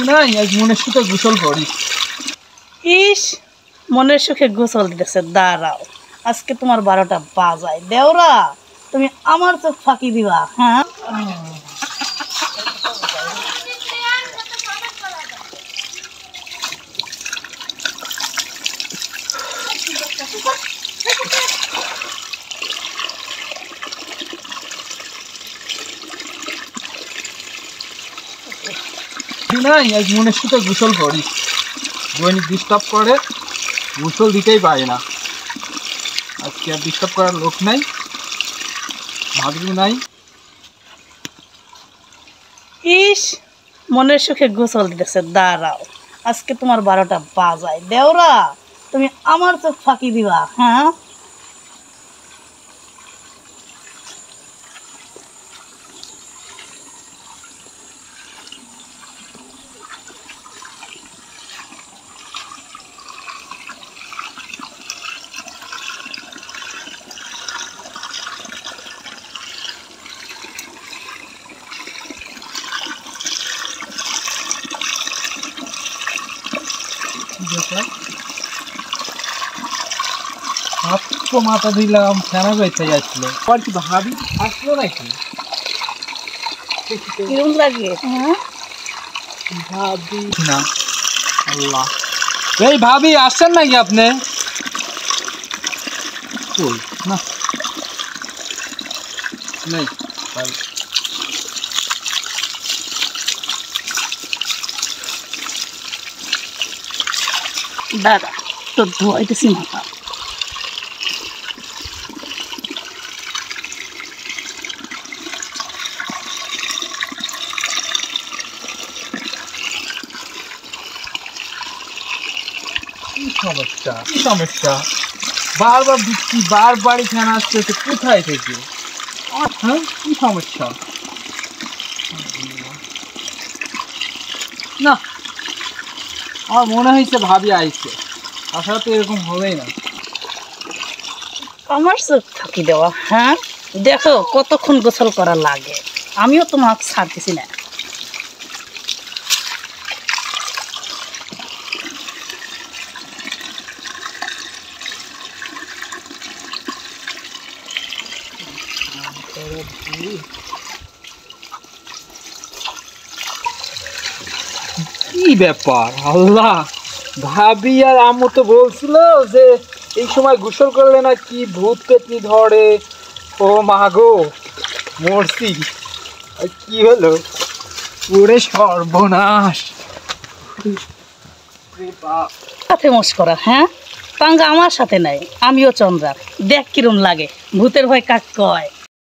নাই আজ মনের সুখে গোসল করি। ইস, মনের সুখে গোসল দিতেছে। দাঁড়াও, আজকে তোমার 12টা বাজায়। দেওরা, তুমি আমার চোখ ফাঁকি দিবা? হ্যাঁ, নাই আজ মনের সুখে গোসল করি। দৈনিক ডিস্টার্ব করে, গোসল দিতেই পারে না। আজকে আর ডিস্টার্ব করার লোক নাই, ভাবি নাই। ইস, মনের সুখে গোসল দিতেছে। দাঁড়াও, আজকে তোমার 12টা বাজায়। দেওরা, তুমি আমার চোখ ফাঁকি দিবা? হ্যাঁ, মাথা দিলাম ফেনা বেঁচে যাচ্ছিল। আর কি ভাবি আসলো নাকি? কিরম লাগে? হ্যাঁ, ভাবি না, আল্লাহ, এই ভাবি আসছেন নাকি আপনি? কই না, নেই। দাদা তো ধোয়াইতেছি মাথা। কি সমস্যা, কি সমস্যা? বারবার দিচ্ছি, বারবারই ফ্যান আসতেছে, কোথায় থেকে? হ্যাঁ, কি সমস্যা? না, আমার মনে হয়েছে ভাবি আইছে। আসলে তো এরকম হবেই না। আমার চোখ ফাঁকি দেওয়া? হ্যাঁ, দেখো কতক্ষণ গোসল করা লাগে। আমিও তোমাকে ছাড়তেছি না। কি ব্যাপার আল্লাহ, ভাবি আর আম্মু তো বলছিল যে এই সময় গোসল করলে না কি ভূত পেতনি ধরে। ও মা গো, মরছি। আর কি হলো? পুরে সর্বনাশ। সাথে মস্করা? হ্যাঁ, পাঙ্গা আমার সাথে নাই। আমিও চন্দ্রা। দেখ কিরম লাগে, ভূতের ভয় কাক কয়।